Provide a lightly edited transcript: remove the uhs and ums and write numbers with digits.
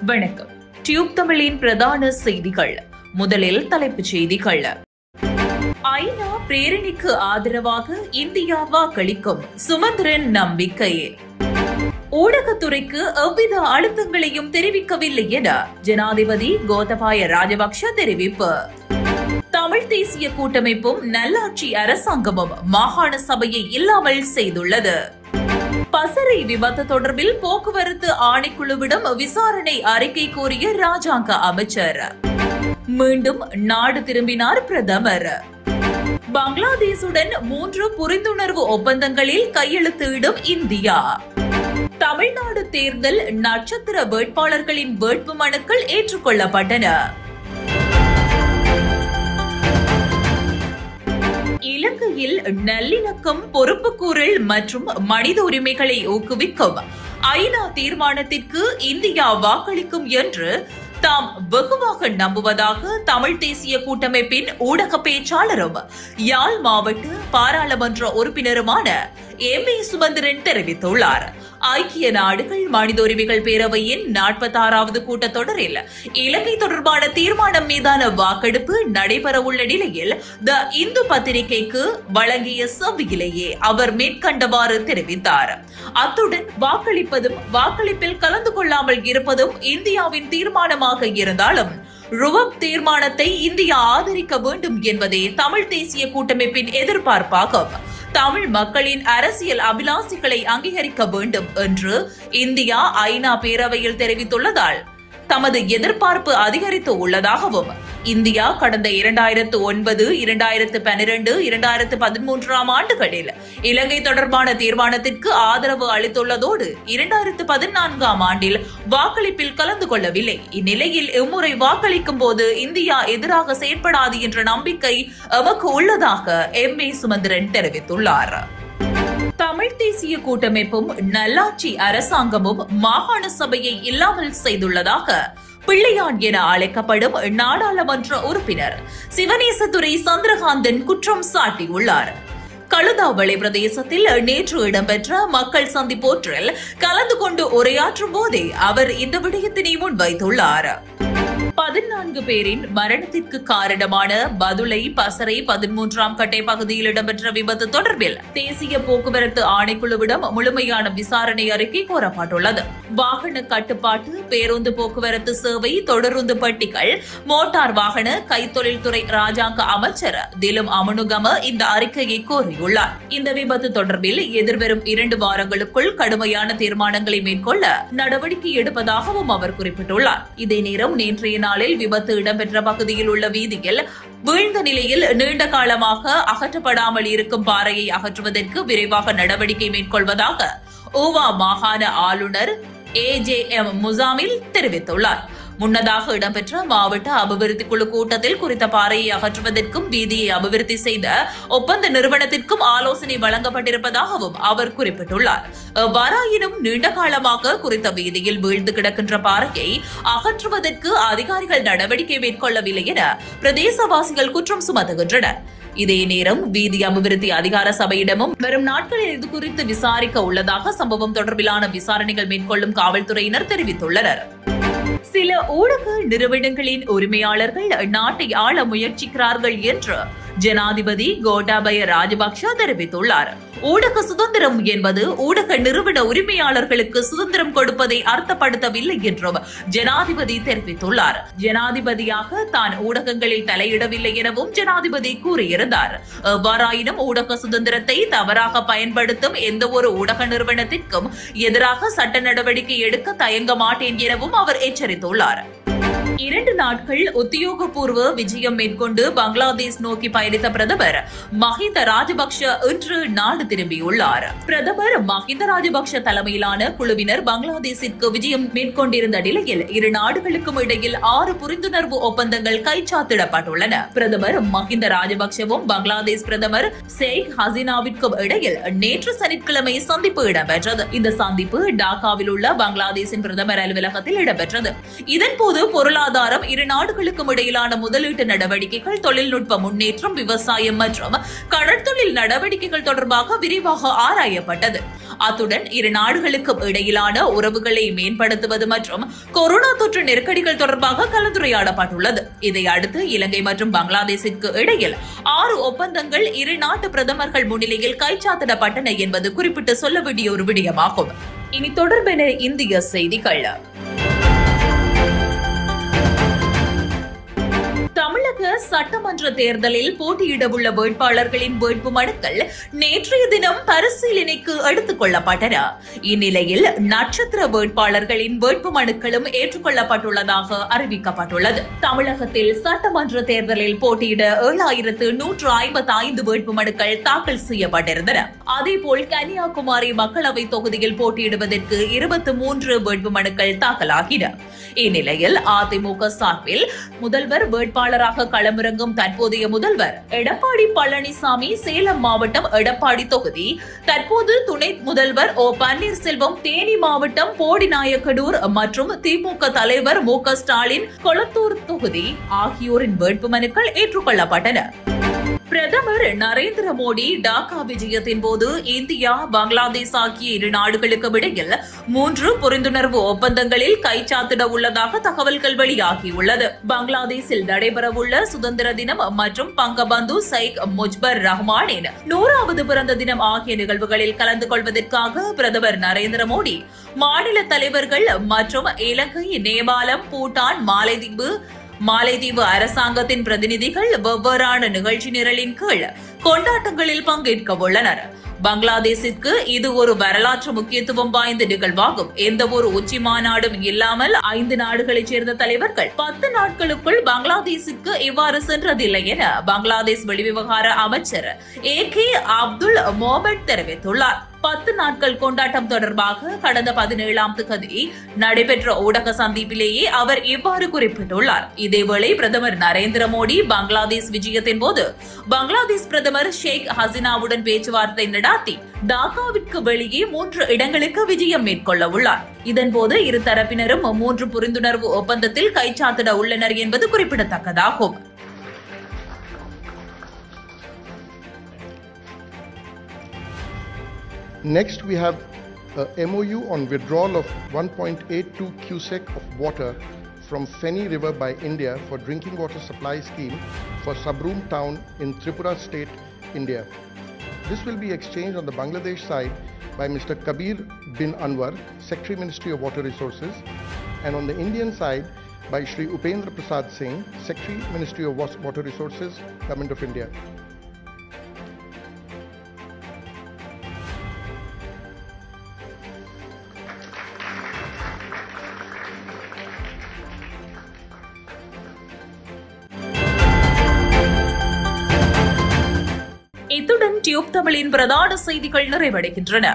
வணக்கம். டியூப் தமிழின் பிரதான செய்திகள். முதலில் தலைப்புச் செய்திகள். ஐநா பிரேரணிக்கு ஆதரவாக இந்தியா வாக்களிக்கும், சுமந்திரன் நம்பிக்கை. ஊடகத்துறைக்கு எவ்வித அழுத்தங்களையும் தெரிவிக்கவில்லை என ஜனாதிபதி கோத்தபாய ராஜபக்ஷ தெரிவிப்பு. தமிழ் தேசிய கூட்டமைப்பும் நல்லாட்சி அரசாங்கமும் மாகாண சபையை இல்லாமல் செய்துள்ளது. பசறை விபத்து தொடர்பில் போக்குவரத்து ஆணைக்குழுவிடம் விசாரணை அறிக்கை கோரிய ராஜாங்க அமைச்சர். மீண்டும் நாடு திரும்பினார் பிரதமர். பங்களாதேசுடன் 3 புரிந்துணர்வு ஒப்பந்தங்களில் கையெழுத்திடும் இந்தியா. தமிழ்நாடு தேர்தல் நட்சத்திர வேட்பாளர்களின் வேட்பு மனுக்கள் ஏற்றுக்கொள்ளப்பட்டன. இலங்கையில் நல்லிணக்கம், பொறுப்புக்கூறல் மற்றும் மனித உரிமைகளை ஊக்குவிக்கும் ஐநா தீர்மானத்திற்கு இந்தியா வாக்களிக்கும் என்று தாம் வெகுவாக நம்புவதாக தமிழ் தேசிய கூட்டமைப்பின் ஊடக பேச்சாளரும் யாழ் மாவட்ட பாராளுமன்ற உறுப்பினருமான எம்.ஏ. சுமந்திரன் தெரிவித்துள்ளார். ஐக்கிய நாடுகள் மனித உரிமைகள் பேரவையின் 46வது கூட்டத்தொடரில் இலங்கை தொடர்பான தீர்மானம் மீதான வாக்கெடுப்பு நடைபெறவுள்ள நிலையில் த இந்து பத்திரிகைக்கு வழங்கிய செவ்வியிலேயே அவர் மேற்கண்டவாறு தெரிவித்தார். அத்துடன் வாக்களிப்பதும் வாக்களிப்பில் கலந்து கொள்ளாமல் இருப்பதும் இந்தியாவின் தீர்மானமாக இருந்தாலும் ருவப் தீர்மானத்தை இந்தியா ஆதரிக்க வேண்டும் என்பதே தமிழ் தேசிய கூட்டமைப்பின் எதிர்பார்ப்பாகும். தமிழ் மக்களின் அரசியல் அபிலாசிகளை அங்கீகரிக்க வேண்டும் என்று இந்தியா ஐநா பேரவையில் தெரிவித்துள்ளதால் தமது எதிர்பார்ப்பு அதிகரித்து உள்ளதாகவும், இந்தியா கடந்த 2009, 2012, 2013 ஆண்டுகளில் இலங்கை தொடர்பான தீர்மானத்திற்கு ஆதரவு அளித்துள்ளதோடு 2014 ஆண்டில் வாக்களிப்பில் கலந்து கொள்ளவில்லை. இந்நிலையில் இம்முறை வாக்களிக்கும் போது இந்தியா எதிராக செயற்படாது என்ற நம்பிக்கை எமக்கு உள்ளதாக எம்.ஏ. சுமந்திரன் தெரிவித்துள்ளார். தமிழ் தேசிய கூட்டமைப்பும் நல்லாட்சி அரசாங்கமும் மாகாண சபையை இல்லாமல் செய்துள்ளதாக பிள்ளையான் என அழைக்கப்படும் நாடாளுமன்ற உறுப்பினர் சிவனேசதுரை சந்திரகாந்தன் குற்றம் சாட்டியுள்ளார். கழுதாவளை பிரதேசத்தில் நேற்று இடம்பெற்ற மக்கள் சந்திப்பொன்றில் கலந்து கொண்டு உரையாற்றும் போதே அவர் இந்த விடயத்தினை முன்வைத்துள்ளார். 14 பேரின் மரணத்திற்கு காரணமான பதுளை பசறை 13ஆம் கட்டை பகுதியில் இடம்பெற்ற விபத்து தொடர்பில் தேசிய போக்குவரத்து ஆணைக்குழுவிடம் முழுமையான விசாரணை அறிக்கை கோரப்பட்டுள்ளது. வாகன கட்டுப்பாட்டு, பேருந்து போக்குவரத்து சேவை, தொடருந்து பட்டிகள், மோட்டார் வாகன கைத்தொழில்துறை ராஜாங்க அமைச்சர் திலும் அமனுகம இந்த அறிக்கையை கோரியுள்ளார். இந்த விபத்து தொடர்பில் எதிர்வரும் 2 வாரங்களுக்குள் கடுமையான தீர்மானங்களை மேற்கொள்ள நடவடிக்கை எடுப்பதாகவும் அவர் குறிப்பிட்டுள்ளார். இதே நேரம் நேற்றைய நாளில் விபத்து இடம்பெற்ற பகுதியில் உள்ள வீதியில் வீழ்ந்த நிலையில் நீண்ட காலமாக அகற்றப்படாமல் இருக்கும் பாறையை அகற்றுவதற்கு விரைவாக நடவடிக்கை மேற்கொள்வதாக ஊவா மாகாண ஆளுநர் ஏ.ஜே.எம். முசாமில் தெரிவித்துள்ளார். முன்னதாக இடம்பெற்ற மாவட்ட அபிவிருத்தி குழு கூட்டத்தில் குறித்த பாறையை அகற்றுவதற்கும் வீதியை அபிவிருத்தி செய்த ஒப்பந்த நிறுவனத்திற்கும் ஆலோசனை வழங்கப்பட்டிருப்பதாகவும் அவர் குறிப்பிட்டுள்ளார். எவ்வாறாயினும் நீண்ட காலமாக குறித்த வீதியில் வீழ்ந்து கிடக்கின்ற பாறையை அகற்றுவதற்கு அதிகாரிகள் நடவடிக்கை மேற்கொள்ளவில்லை என பிரதேசவாசிகள் குற்றம் சுமத்துகின்றனர். இதே நேரம் வீதி அபிவிருத்தி அதிகார சபையிடமும் வரும் நாட்களில் இது குறித்து விசாரிக்க உள்ளதாக சம்பவம் தொடர்பிலான விசாரணைகள் மேற்கொள்ளும் காவல்துறையினர் தெரிவித்துள்ளனர். சில ஊடக நிறுவனங்களின் உரிமையாளர்கள் நாட்டை ஆள முயற்சிக்கிறார்கள் என்று ஜனாதிபதி கோட்டாபய ராஜபக்ஷ தெரிவித்துள்ளார். ஊடக சுதந்திரம் என்பது ஊடக நிறுவன உரிமையாளர்களுக்கு சுதந்திரம் கொடுப்பதை அர்த்தப்படுத்தவில்லை என்றும் ஜனாதிபதி தெரிவித்துள்ளார். ஜனாதிபதியாக தான் ஊடகங்களில் தலையிடவில்லை எனவும் ஜனாதிபதி கூறியிருந்தார். எவ்வாறாயினும் ஊடக சுதந்திரத்தை தவறாக பயன்படுத்தும் எந்த ஒரு ஊடக நிறுவனத்திற்கும் எதிராக சட்ட நடவடிக்கை எடுக்க தயங்க மாட்டேன் எனவும் அவர் எச்சரித்துள்ளார். 2 நாட்கள் உத்தியோகபூர்வ விஜயம் மேற்கொண்டு பங்களாதேஷ் நோக்கி பயணித்த பிரதமர் மஹிந்த ராஜபக்ஷ இன்று நாடு திரும்பியுள்ளார். பிரதமர் மஹிந்த ராஜபக்ஷ தலைமையிலான குழுவினர் பங்களாதேஷிற்கு விஜயம் மேற்கொண்டிருந்த நிலையில் 2 நாடுகளுக்கும் இடையில் 6 புரிந்துணர்வு ஒப்பந்தங்கள் கைச்சாத்திடப்பட்டுள்ளன. பிரதமர் மஹிந்த ராஜபக்ஷவும் பங்களாதேஷ் பிரதமர் ஷேக் ஹசீனாவிற்கும் இடையில் நேற்று சனிக்கிழமை சந்திப்பு இடம்பெற்றது. இந்த சந்திப்பு டாக்காவில் உள்ள பங்களாதேஷின் பிரதமர் அலுவலகத்தில் இடம்பெற்றது. இதன்போது பொருளாதாரம், இரு நாடுகளுக்கும் இடையிலான முதலீட்டு நடவடிக்கைகள், தொழில்நுட்ப முன்னேற்றம், விவசாயம் மற்றும் கடற்தொழில் நடவடிக்கைகள் தொடர்பாக விரிவாக ஆராயப்பட்டது. அத்துடன் இரு நாடுகளுக்கும் இடையிலான உறவுகளை மேம்படுத்துவது மற்றும் கொரோனா தொற்று நெருக்கடிகள் தொடர்பாக கலந்துரையாடப்பட்டுள்ளது. இதையடுத்து இலங்கை மற்றும் பங்களாதேஷிற்கு இடையில் 6 ஒப்பந்தங்கள் இரு நாட்டு பிரதமர்கள் முன்னிலையில் கைச்சாத்திடப்பட்டன என்பது குறிப்பிட்டு சொல்ல வேண்டிய ஒரு விடயமாகும். இனி தொடர்பென இந்திய செய்திகள். தமிழக சட்டமன்ற தேர்தலில் போட்டியிடவுள்ள வேட்பாளர்களின் வேட்பு மனுக்கள் நேற்றைய தினம் பரிசீலனைக்கு எடுத்துக் கொள்ளப்பட்டன. இந்நிலையில் நட்சத்திர வேட்பாளர்களின் வேட்பு மனுக்களும் ஏற்றுக்கொள்ளப்பட்டுள்ளதாக அறிவிக்கப்பட்டுள்ளது. தமிழகத்தில் சட்டமன்ற தேர்தலில் போட்டியிட 7155 வேட்பு மனுக்கள் தாக்கல் செய்யப்பட்டிருந்தன. அதேபோல் கன்னியாகுமரி மக்களவை தொகுதியில் போட்டியிடுவதற்கு 23 வேட்பு மனுக்கள் தாக்கலாகின. இந்நிலையில் அதிமுக சார்பில் முதல்வர் வேட்பாளராக களமிறங்கும் தற்போதைய முதல்வர் எடப்பாடி பழனிசாமி சேலம் மாவட்டம் எடப்பாடி தொகுதி, தற்போது துணை முதல்வர் ஓ பன்னீர்செல்வம் தேனி மாவட்டம் போடிநாயக்கனூர் மற்றும் திமுக தலைவர் மு.க. ஸ்டாலின் கொளத்தூர் தொகுதி ஆகியோரின் வேட்புமனுக்கள் ஏற்றுக்கொள்ளப்பட்டன. பிரதமர் நரேந்திர மோடி டாக்கா விஜயத்தின் போது இந்தியா, பங்களாதேஷ் ஆகிய இரு நாடுகளுக்கும் இடையில் 3 புரிந்துணர்வு ஒப்பந்தங்களில் கைச்சாத்திட உள்ளதாக தகவல்கள் வெளியாகியுள்ளது. பங்களாதேஷில் நடைபெறவுள்ள சுதந்திர தினம் மற்றும் பங்கபந்து ஷேக் முஜிபுர் ரஹ்மானின் 100வது பிறந்த தினம் ஆகிய நிகழ்வுகளில் கலந்து கொள்வதற்காக பிரதமர் நரேந்திர மோடி மாநில தலைவர்கள் மற்றும் இலங்கை, நேபாளம், பூட்டான், மாலைதீவு அரசாங்கத்தின் பிரதிநிதிகள் வெவ்வேறான நிகழ்ச்சி நிரலின் கீழ் கொண்டாட்டங்களில் பங்கேற்க உள்ளனர். பங்களாதேஷிற்கு இது ஒரு வரலாற்று முக்கியத்துவம் வாய்ந்த நிகழ்வாகும். எந்த ஒரு உச்சி மாநாடும் இல்லாமல் 5 நாடுகளைச் சேர்ந்த தலைவர்கள் 10 நாட்களுக்குள் பங்களாதேஷிற்கு இவ்வாறு சென்றதில்லை என பங்களாதேஷ் வெளிவிவகார அமைச்சர் AK அப்துல் மொஹமெட் தெரிவித்துள்ளார். 10 நாட்கள் கொண்டாட்டம் தொடர்பாக கடந்த 17ஆம் தேதி நடைபெற்ற ஊடக சந்திப்பிலேயே அவர் இவ்வாறு குறிப்பிட்டுள்ளார். இதேவேளை பிரதமர் நரேந்திர மோடி பங்களாதேஷ் விஜயத்தின் போது பங்களாதேஷ் பிரதமர் ஷேக் ஹசீனாவுடன் பேச்சுவார்த்தை நடத்தி டாக்காவிற்கு வெளியே 3 இடங்களுக்கு விஜயம் மேற்கொள்ள உள்ளார். இதன்போது இரு தரப்பினரும் 3 புரிந்துணர்வு ஒப்பந்தத்தில் கைச்சாத்திட உள்ளனர் என்பது குறிப்பிடத்தக்கதாகும். Next, we have a MOU on withdrawal of 1.82 cubic of water from Feni River by India for drinking water supply scheme for Sabroom town in Tripura state, India. This will be exchanged on the Bangladesh side by Mr. Kabir bin Anwar, Secretary Ministry of Water Resources, and on the Indian side by Shri Upendra Prasad Singh, Secretary Ministry of Water Resources, Government of India. இத்துடன் tube தமிழின் பிரதான செய்திகள் நிறைவடைகின்றன.